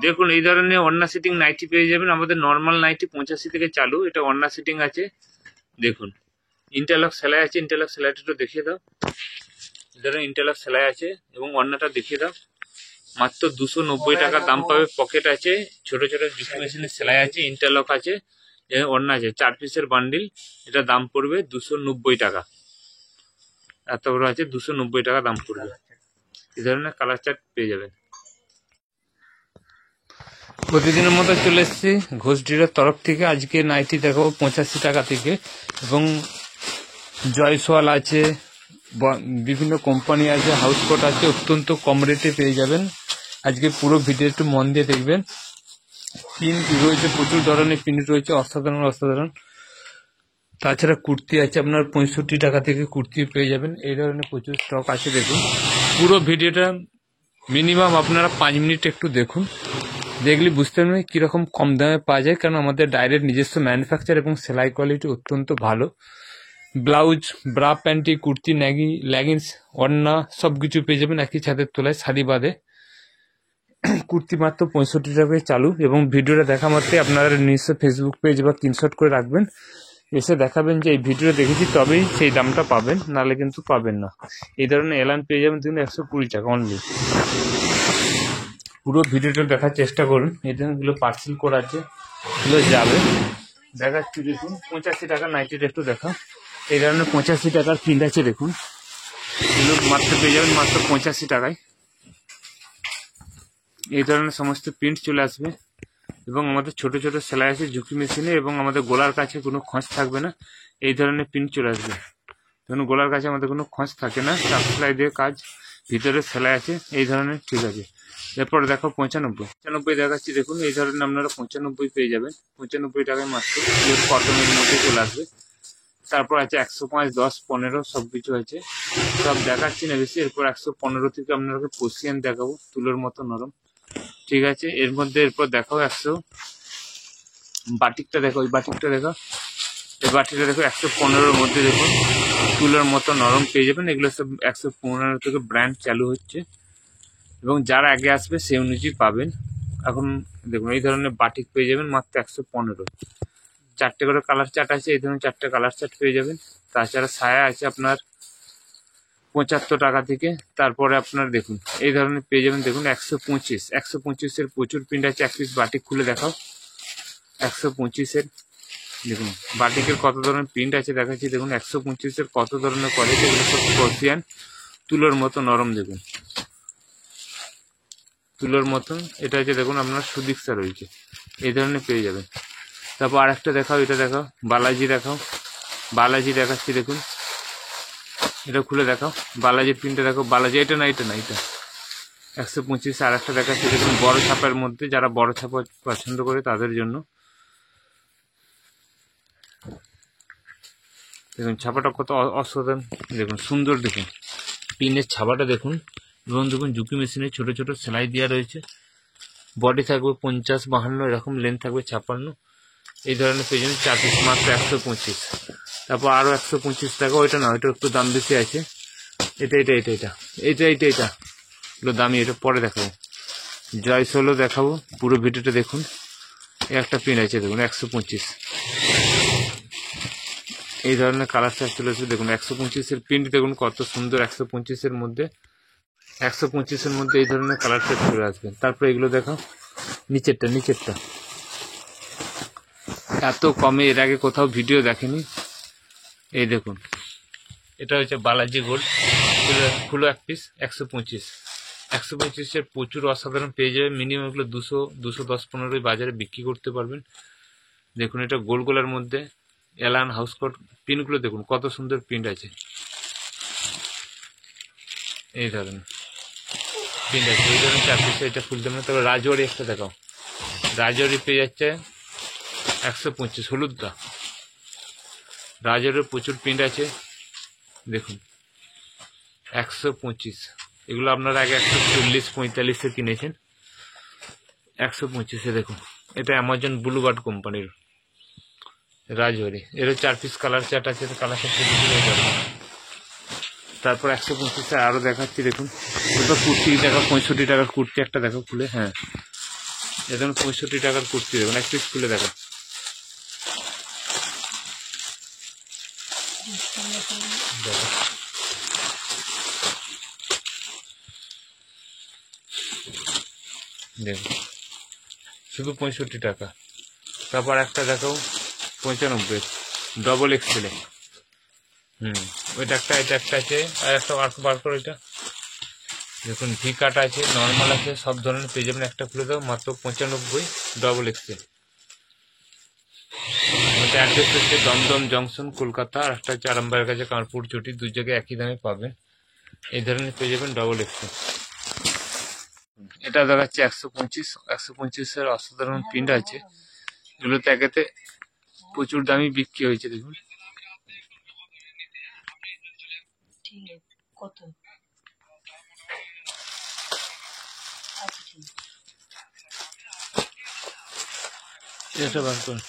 দেখুন এই ধরনের ওড়না সিটিং নাইটি পেয়ে যাবেন। আমাদের নর্মাল নাইটি 85 থেকে চালু, এটা ওড়না সিটিং আছে। দেখুন ইন্টারলক সেলাই আছে, ইন্টারলক সেলাইটা একটু দেখিয়ে দাও। ধরুন ইন্টারলক সেলাই আছে এবং ওড়নাটা দেখিয়ে দাও। মাত্র 290 টাকা দাম পাবে। পকেট আছে, ছোট ছোট জুকি মেশিনের সেলাই আছে, ইন্টারলক আছে, ওড়না আছে, 4 পিসের বান্ডিল। এটা দাম পড়বে 290 টাকা। এত বড় আছে, 290 টাকা দাম পড়বে। এই ধরনের কালার চার্ট পেয়ে যাবেন। প্রতিদিনের মতো চলে এসেছি ঘোষ ডিলার তরফ থেকে। আজকে নাইটি দেখাবো 85 টাকা থেকে, এবং জয়সওয়াল আছে, বিভিন্ন কোম্পানি আছে, হাউস কোট আছে, অত্যন্ত কম রেটে পেয়ে যাবেন। আজকে পুরো ভিডিও একটু মন দিয়ে দেখবেন। প্রিন্ট রয়েছে, প্রচুর ধরনের প্রিন্ট রয়েছে, অসাধারণ অসাধারণ। তাছাড়া কুর্তি আছে আপনার 65 টাকা থেকে কুর্তি পেয়ে যাবেন। এই ধরনের প্রচুর স্টক আছে। দেখুন পুরো ভিডিওটা মিনিমাম আপনারা 5 মিনিট একটু দেখুন, দেখলে বুঝতে পারবেন কীরকম কম দামে পাওয়া যায়। কারণ আমাদের ডাইরেক্ট নিজস্ব ম্যানুফ্যাকচার এবং সেলাই কোয়ালিটি অত্যন্ত ভালো। Blouse, bra, panty, kurti, leggings, ওড়না সব কিছু পেয়ে যাবেন একই ছাদের তলায়, শাড়ি বাদে। কুর্তি মাত্র 65 টাকায় চালু, এবং ভিডিওটা দেখা মাত্রই আপনারা নিজস্ব ফেসবুক পেজ বা স্ক্রিনশট করে রাখবেন, এসে দেখাবেন যে এই ভিডিওটা দেখেছি, তবেই সেই দামটা পাবেন, নাহলে কিন্তু পাবেন না। এই ধরনের এলান পেয়ে যাবেন কিন্তু 120 টাকা অনলি। পুরো ভিডিওটা দেখার চেষ্টা করুন। এগুলো পার্সেল করা আছে, এগুলো যাবে। দেখাচ্ছি দেখুন 85 টাকা নাইটিটা একটু দেখা। এই ধরনের 85 টাকার প্রিন্ট আছে। দেখুন এগুলো মাত্র পেয়ে যাবেন মাত্র 85 টাকায়। এই ধরনের সমস্ত প্রিন্ট চলে আসবে, এবং আমাদের ছোট ছোট সেলাই আছে ঝুঁকি মেশিনে, এবং আমাদের গোলার কাছে কোনো খোঁজ থাকবে না। এই ধরনের প্রিন্ট চলে আসবে। ধরুন গোলার কাছে আমাদের কোনো খোঁজ থাকে না, চাপ সেলাই দিয়ে কাজ, ভিতরে সেলাই আছে। এই ধরনের ঠিক আছে। এরপর দেখো 95 দেখাচ্ছি। দেখুন এই ধরনের আপনারা 95 পেয়ে যাবেন, 95 টাকায় মাত্র। কটনের মধ্যে চলে আসবে। তারপর আছে 105, 10, 15 সব কিছু আছে। সব দেখাচ্ছি না বেশি। এরপর 115 থেকে আপনাকে পশিয়ান দেখাবো, তুলোর মতো নরম। ঠিক আছে, এর মধ্যে এরপর দেখাও 100 বাটিকটা দেখো। ওই বাটিকটা দেখো, এই বাটিটা দেখো 115-র মধ্যে। দেখুন তুলোর মতো নরম পেয়ে যাবেন। এগুলো সব 115 থেকে ব্র্যান্ড চালু হচ্ছে, এবং যারা আগে আসবে সেই অনুযায়ী পাবেন। এখন দেখুন এই ধরনের বাটিক পেয়ে যাবেন মাত্র 115। 4টে করে কালার চার্ট আছে, এই ধরনের 4টে কালার চার্ট পেয়ে যাবেন। তাছাড়া সায়া আছে আপনার 75 টাকা থেকে। তারপরে আপনার দেখুন এই ধরনের পেয়ে যাবেন। দেখুন 125-125-এর প্রচুর প্রিন্ট আছে। এক পিস বাটিক খুলে দেখাও। 125-এর দেখুন বাটিকের কত ধরনের প্রিন্ট আছে দেখাচ্ছি। দেখুন 125-এর কত ধরনের কোয়ালিটি। এগুলো সব পশিয়ান, তুলোর মতো নরম। দেখুন তুলোর মতন এটা হচ্ছে। দেখুন আপনার সুদীক্ষা রয়েছে, এই ধরনের পেয়ে যাবেন। তারপর আরেকটা দেখাও, এটা দেখাও, বালাজি দেখাও। বালাজি দেখাচ্ছি। দেখুন এটা খুলে দেখাও, বালাজির প্রিন্টটা দেখো। বালাজি এটা না, এটা না, এটা 125। আর একটা দেখাচ্ছি। দেখুন বড় ছাপার মধ্যে, যারা বড় ছাপা পছন্দ করে তাদের জন্য। দেখুন ছাপাটা কত অসাধারণ, দেখুন সুন্দর। দেখুন পিনের ছাপাটা দেখুন, এবং দেখুন ঝুঁকি মেশিনে ছোট ছোট সেলাই দেওয়া রয়েছে। বডি থাকবে 50-52, এরকম লেন্থ থাকবে 56। এই ধরনের পেয়ে যাবেন 4 পিস মাত্র 125। তারপর আরও 125 টাকা। ওইটা না, ওইটা একটু দাম বেশি আছে। এটা এটা এটা এটা এটা এটা এটা এগুলো দামি, এটা পরে দেখাবো। জয়সওয়ালও দেখাবো, পুরো ভিডিওটা দেখুন। একটা পিন আছে দেখুন 125। এই ধরনের কালার চার্ট চলে আসবে। দেখুন 125-এর প্রিন্ট দেখুন কত সুন্দর। 125-এর মধ্যে 125-এর মধ্যে এই ধরনের কালার চার্ট চলে আসবে। তারপর এগুলো দেখাও, নিচেরটা এত কমে এর আগে কোথাও ভিডিও দেখেনি। এই দেখুন এটা হচ্ছে বালাজি গোল্ড, খুলো এক পিস 125। 125-এর প্রচুর অসাধারণ পেয়ে যাবে। মিনিমাম এগুলো 200-210-15 বাজারে বিক্রি করতে পারবেন। দেখুন এটা গোল গোলার মধ্যে এলান হাউস কোট। পিনগুলো দেখুন কত সুন্দর প্রিন্ট আছে। এই ধরনের প্রিন্ট আছে, এই ধরনের 4 পিস। এটা ফুল দাম। তবে রাজওয়ারি একটা দেখাও। রাজওয়ারি পেয়ে যাচ্ছে 125, হলুদটা। রাজওয়ারির প্রচুর প্রিন্ট আছে। দেখুন 125। এগুলো আপনারা আগে 140-45-এ কিনেছেন। 125-এ দেখুন। এটা অ্যামাজন ব্লুবার্ড কোম্পানির রাজওয়ারি। এরও 4 পিস কালার চার্ট আছে, কালার চার্ট হয়ে যাবে। তারপর 125-এ আরও দেখাচ্ছি। দেখুন এটা কুর্তি দেখো, 65 টাকার কুর্তি একটা দেখো খুলে। হ্যাঁ যেমন 65 টাকার কুর্তি দেখুন, এক পিস খুলে দেখো। দেখুন শুধু 65 টাকা। তারপর একটা দেখাও 95 ডবল এক্সেলে। ওইটা একটা, এটা একটা আছে, আর একটা বার করো। এটা দেখুন ভি কাট আছে, নর্মাল আছে, সব ধরনের পেয়ে যাবেন। একটা খুলে দাও, মাত্র 95 ডবল এক্সেল। এটা অ্যাড্রেস হচ্ছে দমদম জংশন কলকাতা, আর একটা হচ্ছে আরামবাগের কাছে কানপুর চটি, দু জায়গায় একই দামে পাবেন। এই ধরনের পেয়ে যাবেন ডবল এক্সেল। এটা দেখাচ্ছে 125 অসাধারণ প্রিন্ট আছে। এগুলো ত্যাগেতে প্রচুর দামি বিক্রি হয়েছে। দেখুন কত এটা বার করুন।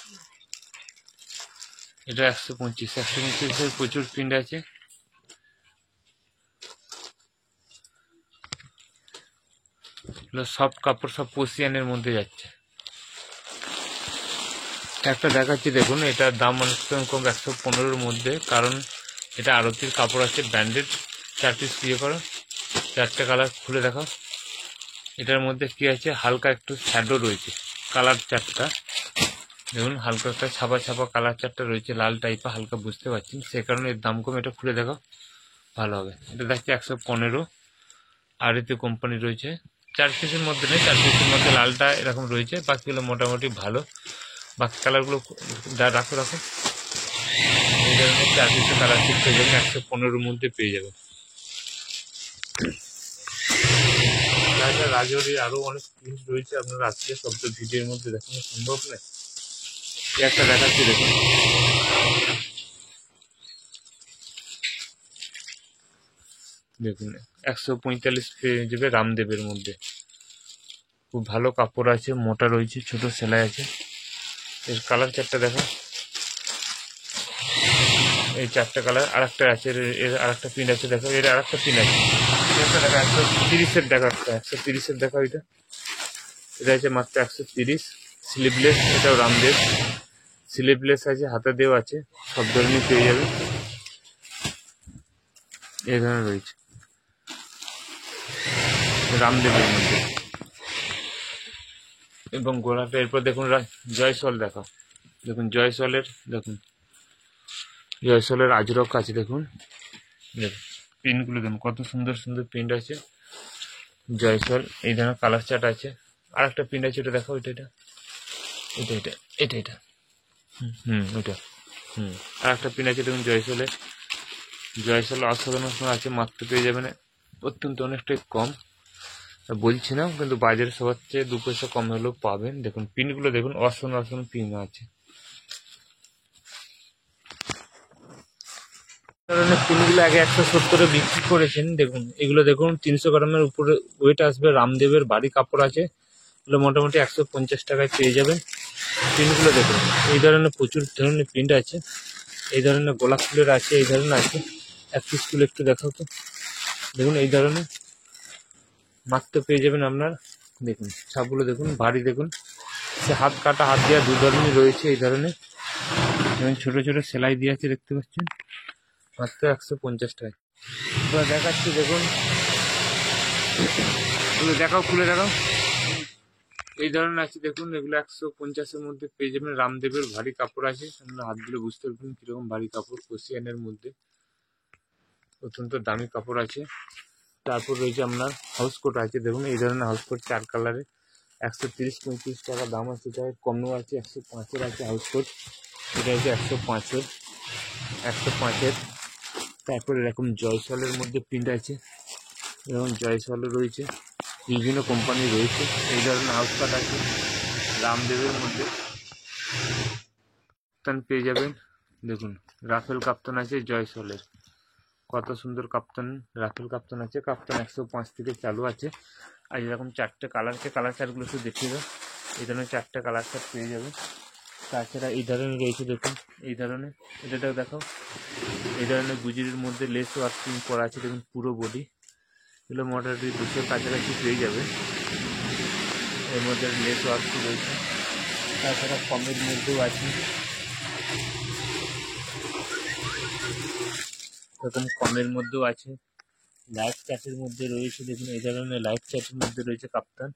এটা 125 প্রচুর প্রিন্ট আছে। সফট কাপড়, সব পোশিয়ানের মধ্যে যাচ্ছে। একটা দেখাচ্ছি দেখুন, এটার দাম অনেক কম, 115-র মধ্যে, কারণ এটা আরতির কাপড় আছে, ব্র্যান্ডেড। 4 পিস ইয়ে করো, 4টে কালার খুলে দেখাও। এটার মধ্যে কি আছে, হালকা একটু শ্যাডো রয়েছে, কালার 4টা দেখুন, হালকা একটা ছাপা ছাপা কালার 4টা রয়েছে, লাল টাইপের, হালকা বুঝতে পারছেন, সে কারণে এর দাম কম। এটা খুলে দেখাও, ভালো হবে। এটা দেখছি 115, আরতি কোম্পানি রয়েছে। 4 পিসের মধ্যে নেই, 4 পিসের মধ্যে লালটা এরকম রয়েছে, বাকিগুলো মোটামুটি ভালো। বাকি কালারগুলো রাখো। এই ধরনের 4 পিসের কালার ঠিক পেয়ে যাবেন, 115-র মধ্যে পেয়ে যাবেন। রাজৌরি আরো অনেক জিনিস রয়েছে, আপনারা আজকে শব্দ ভিডিওর মধ্যে দেখানো সম্ভব নয়। একটা দেখাচ্ছি দেখুন, দেখুন 145 পেয়ে যাবে রামদেবের মধ্যে। খুব ভালো কাপড় আছে, মোটা রয়েছে, ছোট সেলাই আছে। এর কালার 4টা দেখো, এই 4টে কালার। আরেকটা আছে, এর আরেকটা প্রিন্ট আছে দেখো, এর আরেকটা প্রিন্ট আছে। একটা দেখা 130-এর দেখা, একটা 130-এর দেখা। এটা আছে মাত্র 130, স্লিভলেস। এটাও রামদেব, স্লিভলেস আছে, হাতে দেওয়া আছে, সব ধরনের পেয়ে যাবে। এই ধরনের রয়েছে রামদেবের মধ্যে এবং গোলাপে। এরপর দেখুন জয়সল দেখো, দেখুন জয়সলের, দেখুন জয়সলের আজরক আছে। দেখুন প্রিন্টগুলো দেখুন, কত সুন্দর সুন্দর প্রিন্ট আছে। জয়সল এই ধরনের কালার চার্ট আছে। আর একটা প্রিন্ট আছে, ওটা দেখো, ওইটা এটা এটা এটা এটা এটা ওইটা আর একটা প্রিন্ট আছে দেখুন জয়সলের। জয়সল অসাধারণ আছে, মাত্র পেয়ে যাবেন অত্যন্ত অনেকটাই কম, বলছি না, কিন্তু বাজারে সবার চেয়ে 2 পয়সা কম হলেও পাবেন। দেখুন প্রিন্টগুলো দেখুন, অসাধারণ প্রিন্ট আছে। ধরনের প্রিন্টগুলো আগে 170-এ বিক্রি করেছেন। দেখুন এগুলো দেখুন 300 গ্রামের উপরে ওয়েট আসবে, রামদেবের বাড়ি কাপড় আছে। এগুলো মোটামুটি 150 টাকায় পেয়ে যাবেন। প্রিন্টগুলো দেখুন, এই ধরনের প্রচুর ধরনের প্রিন্ট আছে। এই ধরনের গোলাপ ফুলের আছে, এই ধরনের আছে। এক পিস ফুল একটু দেখাও তো, দেখুন এই ধরনের মাত্র পেয়ে যাবেন আপনার। দেখুন ছাপগুলো দেখুন, ভারী দেখুন, সে হাত কাটা, হাত দেওয়া, 2 ধরনের রয়েছে। এই ধরনের ছোট ছোট সেলাই দিয়ে আছে, দেখতে পাচ্ছেন, মাত্র 150 টাকায়। এবার দেখাচ্ছি দেখুন, দেখাও, খুলে দেখাও। এই ধরনের আছে দেখুন, এগুলো 150-এর মধ্যে পেয়ে যাবেন। রামদেবের ভারী কাপড় আছে, আপনারা হাত দিলে বুঝতে পারবেন কিরকম ভারী কাপড়, কোশিয়ানের মধ্যে অত্যন্ত দামি কাপড় আছে। তারপর রয়েছে আপনার হাউস কোট আছে, দেখুন এই ধরনের হাউস কোট 4 কালারে 130-35 টাকা দাম আছে। এটা কমও আছে, 105-এর আছে হাউস কোট। এটা হচ্ছে 105-এর। তারপর এরকম জয়সলের মধ্যে প্রিন্ট আছে, এরকম জয়সলের রয়েছে, বিভিন্ন কোম্পানি রয়েছে। এই ধরনের হাউস কোট আছে রামদেবের মধ্যে, কাপ্তান পেয়ে যাবেন। দেখুন রাফেল কাপ্তান আছে জয়সলের, কত সুন্দর কাপ্তান, রাফেল কাপ্তান আছে। কাপ্তান 105 থেকে চালু আছে। আর এরকম 4টে কালার আছে, কালার চার্টগুলো একটু দেখিয়ে দাও। এই ধরনের 4টে কালার চার্ট পেয়ে যাবে। তাছাড়া এই ধরনের রয়েছে দেখুন, এই ধরনের, এটাও দেখাও। এই ধরনের গুজিরির মধ্যে লেস ওয়ার্কিং করা আছে, দেখুন পুরো বডি। এগুলো মোটামুটি 200-র কাছাকাছি পেয়ে যাবে। এর মধ্যে লেস ওয়ার্ক রয়েছে, তাছাড়া কমের মধ্যেও আছে, এরকম কমের মধ্যেও আছে, লাইট চার্টের মধ্যে রয়েছে। দেখুন এই ধরনের লাইট চার্টের মধ্যে রয়েছে কাপ্তান।